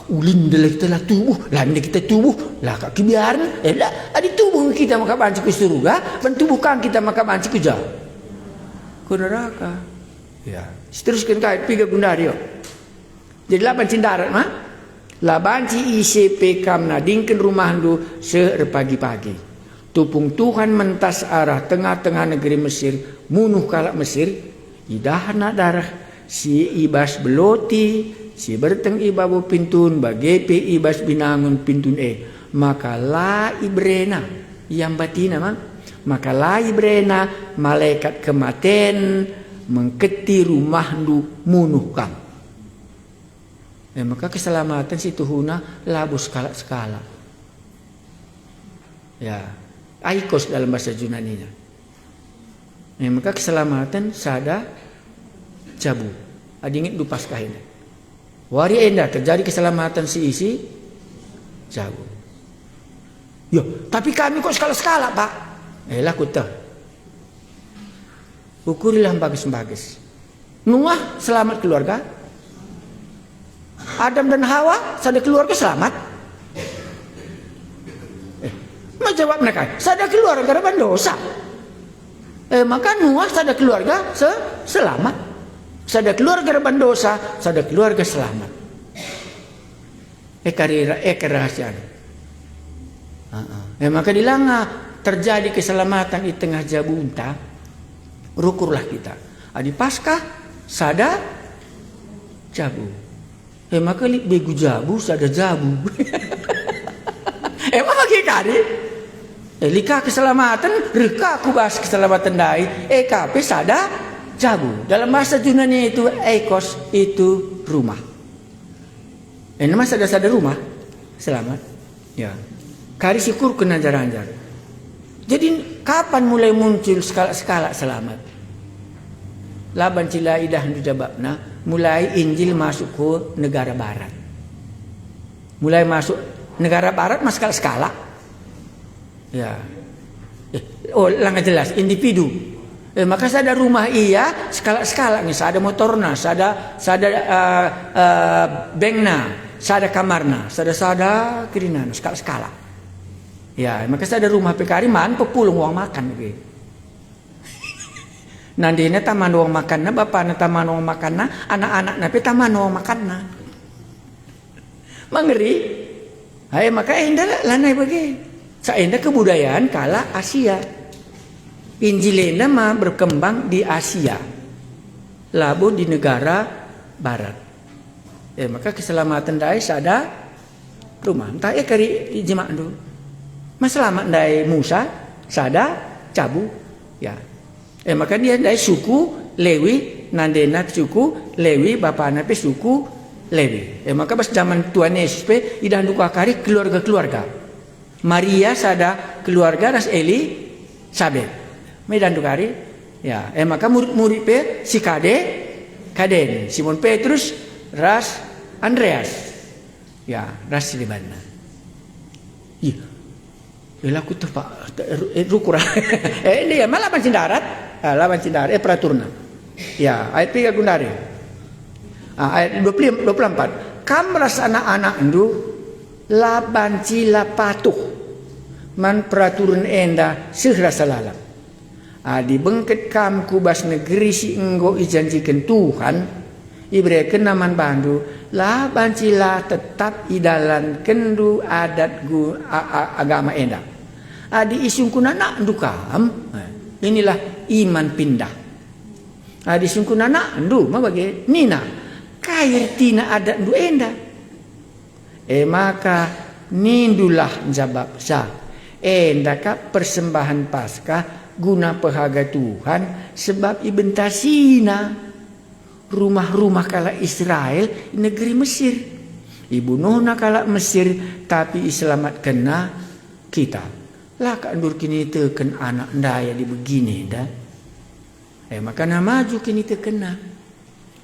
ulin dalam kita tubuh landa kita tubuh lah kak kibiaran lah adi tubuh kita maka banci ke surga dan tubuh kan kita maka banci ke jauh ke neraka ya seteruskan kait piga gundario jadi laban cindarat mah labanci isi pekam nadingken rumah lu pagi-pagi tupung Tuhan mentas arah tengah-tengah negeri Mesir munuh kalak Mesir idahana darah si ibas beloti si berteng ibabu pintun bagepe ibas binangun pintun maka la ibrena yang batina maka la ibrena malaikat kematen mengketi rumah du munuh kam Maka keselamatan si tuhuna labu skala-skala. Ya, aikos dalam bahasa Yunaninya. Maka keselamatan sada jabu. Adingit dupas kahina. Wari enda terjadi keselamatan si isi jabu. Ya, tapi kami kok skala-skala, Pak. Lah kutah. Ukurilah bagus-bagus. Nuh selamat keluarga. Adam dan Hawa sada keluarga selamat. Menjawab mereka, sada keluarga karena dosa. Maka Nuh sada keluarga selamat. Sada keluarga karena dosa, sada keluarga selamat. Kerahasiaan. Maka dilanga terjadi keselamatan di tengah jabunta, rukurlah kita. Adi Paskah sada jabu. Maka begu jabu sada jabu. Emang bagi kari? Lika keselamatan, reka aku bahas keselamatan dai. EKP sada jabu. Dalam bahasa Yunani itu eikos itu rumah. Nama sada rumah selamat. Ya. Kari syukur kena anjar-anjar. Jadi kapan mulai muncul skala-skala selamat? Laban cila idah dudababna, mulai Injil masuk ke negara barat. Mulai masuk negara barat mas skala-skala. Ya. Langkah jelas individu. Maka sada rumah iya skala-skala nih, sada motorna, sada bengna, sada kamarna, sada kirinan skala-skala. Ya, maka sada rumah pekariman pepulung uang makan gitu. Nandina taman uang makanna, bapakna taman uang makanna, anak-anakna pe taman uang makanna. Mangeri. Hai maka indah lanai bagi. Saenda kebudayaan kala Asia. Injilena mah berkembang di Asia. Labu di negara barat. Maka keselamatan dai sada rumah. Entah kari jemaah dulu. Mas selamat dai Musa sada cabu. Ya. Maka dia dari suku Lewi, nandena suku Lewi, bapaknya pe suku Lewi. Maka pas zaman Tuhan Yesus pe idah duka kari keluarga-keluarga. Maria sada keluarga ras Eli Sabet. Medan duka kari. Ya, maka murid-murid pe si Kaden, Simon Petrus ras Andreas. Ya, ras Silibana. Iya. Aku tuh Pak rukurah. Ini ya malah mancing darat. Lawan Cindarat peraturna. Ya, ayat 3 gundari. Ayat 24. Kamras anak-anak ndu laban cila patuh. Man peraturan enda sehra salalam. Di bengket kam kubas negeri si enggo ijanjikan Tuhan. Ibreken naman bandu laban cila tetap idalan kendu adat agama enda. Adi isungkun anak ndu kam. Inilah iman pindah. Di sungkun anak ndu mah bagi nina kair tina adat ndu enda. Maka nindulah jabab sa enda ka persembahan Paskah guna pehaga Tuhan sebab ibentasina rumah-rumah kala Israel negeri Mesir. Ibunuhna kala Mesir tapi iselamat kena kita. Lah kandur kini teken anak ndaya di begini dah. Maka na maju kini tekena.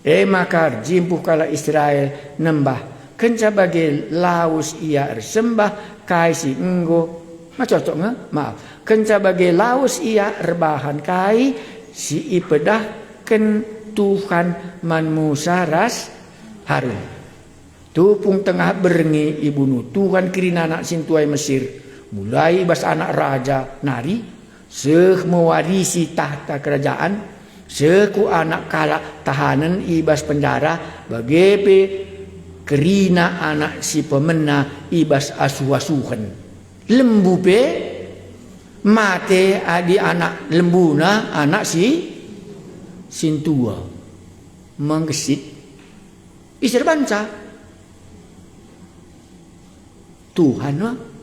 Maka jimpuh kala Israel nembah kenca bagi laus ia sembah kai si enggo. Cocok nge? Maaf. Kenca bagi laus ia rebahan kai si ipedah ken Tuhan man Musa ras Harun. Tupung tengah berengi ibu nu Tuhan kirina anak sintuai Mesir. Mulai bas anak raja nari, seh mewarisi tahta kerajaan, seku anak kala tahanan ibas penjara, bagepe kerina anak si pemena ibas asuh-asuhan. Lembu pe mate adi anak lembuna anak si sintua menggesit isir banca Tuhan mah.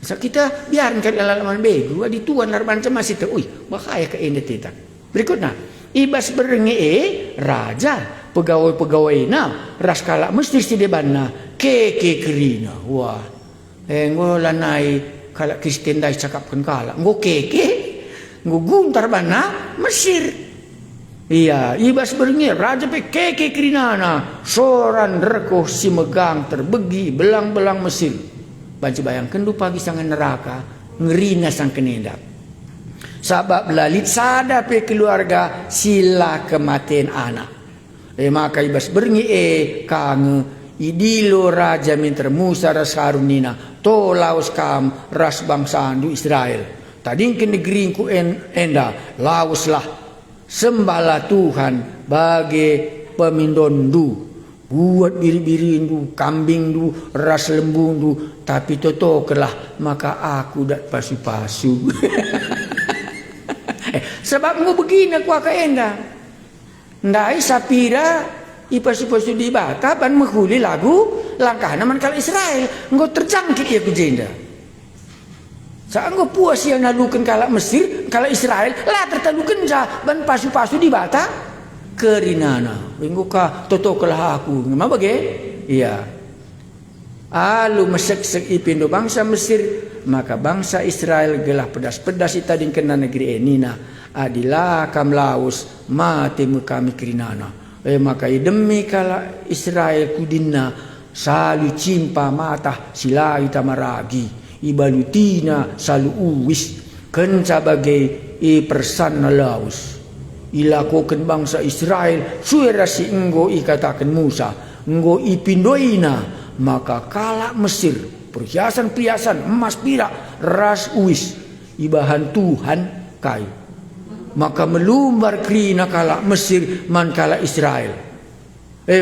So kita biarin ke lalaman begu di tuan larban masih tu, bahaya ke ini tidak. Berikutnya, ibas berengi raja pegawai-pegawai na ras kalak Mesir si debanna keke kerina. Wah, ngo lanai kalak Kristen dai cakapkan kalak ngo keke ngo guntar bana Mesir. Iya, ibas berngi raja pe keke kerinana soran rekoh si megang terbegi belang-belang Mesir. Banci bayangkan du pagi sangan neraka ngerina sang kenendak. Sabab lalit sada pe keluarga sila kematian anak. Maka ibas berngi kange idilo raja minter Musa ras Harunina to laos kam ras bangsa andu Israel. Tadingkin negeringku enda laoslah sembahlah Tuhan bagi pemindondu, buat biri-biri du, kambing du, ras lembu du, tapi totokelah maka aku dak pasu-pasu. Sebab ngo begini aku akan enda. Ndai sapira ipasu-pasu di bata ban menghuli lagu langkah naman kala Israel ngo terjangkit ya kujenda. Saanggo puas yang nalukan kala Mesir, kala Israel, lah tertalukan sa ban pasu-pasu di bata kerinana. Winggo ka totokelah aku. Ngema bage? Iya. Alu mesek-sek ipindo bangsa Mesir, maka bangsa Israel gelah pedas-pedas itading kena negeri enina. Adilah kam laus mati kami kerinana. Maka demi kala Israel kudina salu cimpa mata sila itamaragi. Ibalutina salu uwis kenca bagai persana laus ilakokan bangsa Israel suara si enggo ikatakan Musa enggo ipindoina maka kala Mesir perhiasan-perhiasan emas pirak ras uwis ibahan Tuhan kai maka melumbar krina kala Mesir man kala Israel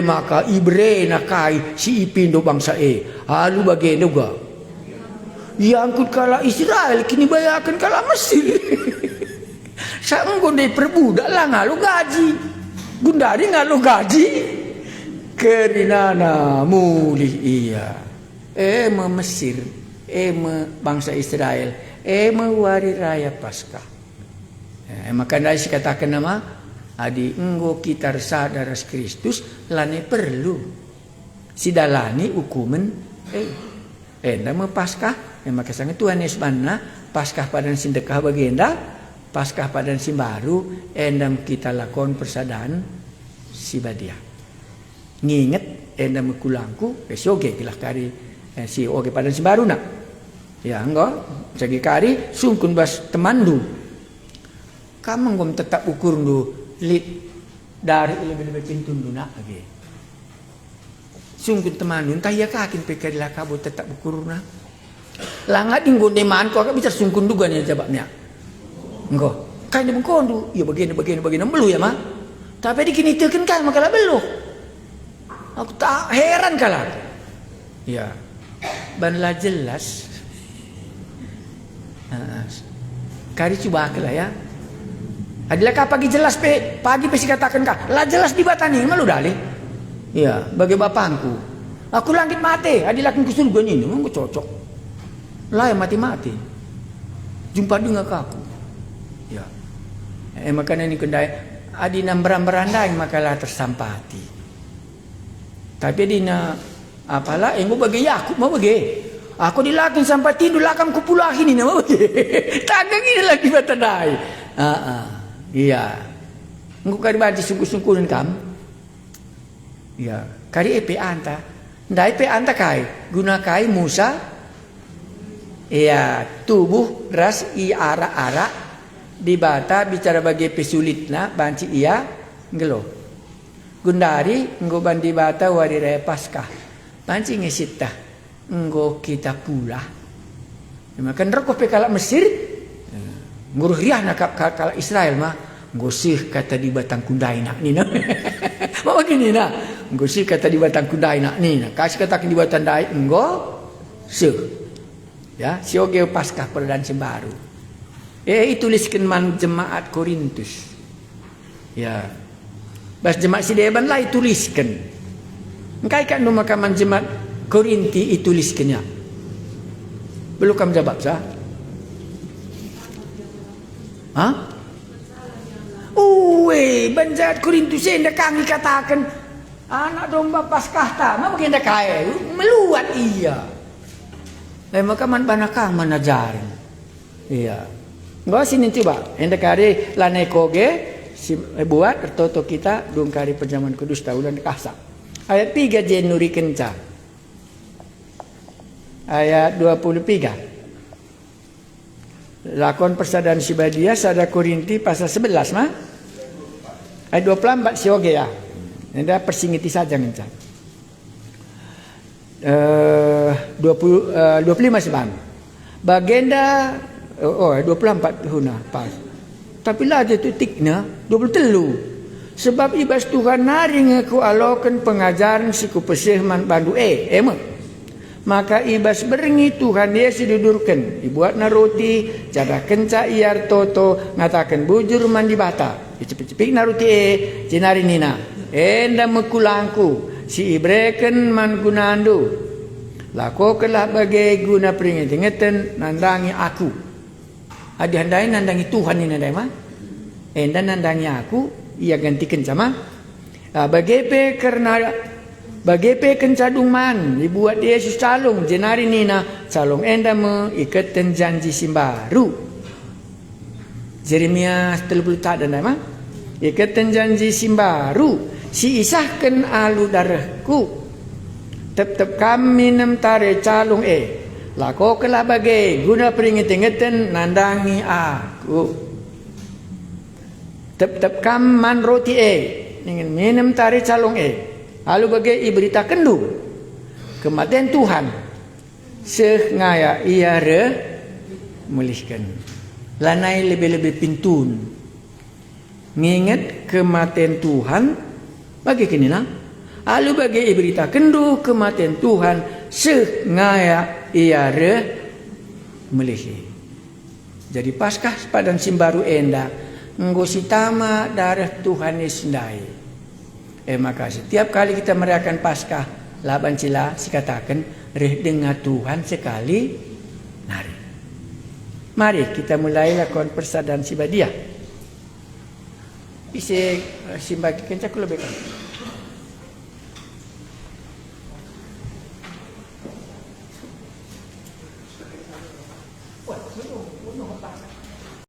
maka ibrena kai si ipindo bangsa halu bagai juga ya angkut kala Israel kini bayakan kala Mesir. Saenggo dei perbudak lah ngalu gaji. Gundari ngalu gaji. Kerinana mulih iya. Me Mesir, me bangsa Israel, me wari raya Paskah. Maka dari katakan nama adi enggo kita sadar Kristus lane perlu sidalani hukuman nama Paskah. Maka sangat Tuhan Yesus mana Paskah padan sindekah bagenda Paskah padan simbaru endam kita lakon persadaan si badia nginget endam kulangku sioge kilah kari si oge padan simbaru nak ya engko segi kari sungkun bas temandu kamang gom tetap ukur du lit dari lebih pintun du nak lagi sungkun temandu entah ya kakin pekadilah kabut tetap ukur nak langat inggo deman ko ka bisa sungkun duga ni jababnya engko kan di mengkondu ya begini melu ya mah tapi dikini teukeun kan makala belu aku tak heran kala ya ban la jelas kari coba kala ya adilah ka pagi jelas pagi si katakan ka la jelas di batani malu dali ya bagi bapangku aku langit mate adilah ku surga ni mengko cocok lah yang mati-mati jumpa dengan aku ya makanya ini kendai adi namberan-berandai makalah tersampati tapi adina apalah enggo bagi aku mau bagi aku dilakin sampai tidur lakam kupulahin ini mau bagi tagang ini lagi batadai iya enggo kari baci sungguh-sungguhin kam ya kari epe anta ndai pe anta kai guna kai Musa iya tubuh ras i ara-ara di bata bicara bagi pesulitna banci iya ngelo gundari nggo bandi bata wari raya Paskah banci ngesita nggo kita pula makan reko pe kala Mesir nguruh riah nak kala Israel mah nggo sih kata di batang kundai nak ni na mau begini na nggo sih kata di batang kundai nak ni na kasih katakan di batang dai nggo sih ya sioge Paskah perdaan sembaru tuliskan man jemaat Korintus ya bas jemaat si deban lah tuliskan engkai kan maka man jemaat Korinti tuliskannya belum kamu jawab sah banjat Korintus hendak kami katakan Anak domba Paskah tama mungkin dah kaya meluat iya. Maka man banaka manajarin. Iya. Nggak sini coba. Hendak kari lanai koge buat toto kita dong kari perjamuan kudus tahunan kahsa. Ayat 3 Januari kenca. Ayat 23. Lakon persadaran Sibadia Sada Korinti pasal 11 mah. Ayat 24 sioge ya. Anda persingiti saja ngencang. 25 sebab. Bagenda 24 tahun pas. Tapi lah dia tutiknya 23. Sebab ibas Tuhan naring aku alokan pengajaran siku pesih man bandu maka ibas berengi Tuhan Yesus didurkan dibuat na roti jaga kenca iar toto ngatakan bujur mandi bata cepik-cepik na roti jinari nina enda mekulangku si ibreken man gunandu lakokanlah bagai guna peringat-ingatan nandangi aku handai nandangi Tuhan ini nandai mah enda nandangi aku ia gantikan sama bagepe karena bagepe kencadung man dibuat Yesus calung jenari nina calung enda meikatan janji simbaru Jeremia 30 tak dan mah ikatan janji simbaru si isahkan alu darahku tetap kami nem tare calung lakokanlah bagai guna peringat-ingatan nandangi aku tetap kam man roti ingin minum tare calung lalu bagai iberita kendu kematian Tuhan sengaya ia mulihkan lanai lebih-lebih pintun nginget kematian Tuhan bagi kini lah. Lalu bagi berita kendu kematian Tuhan sengaya ia melihi. Jadi Paskah padan simbaru enda nggositama darah Tuhan Yesusndai. Maka setiap kali kita merayakan Paskah laban cila sikatakan reh dengan Tuhan sekali nari. Mari kita mulai lakon persadaran Sibadia. Bisa simbagi kencak lebih kan.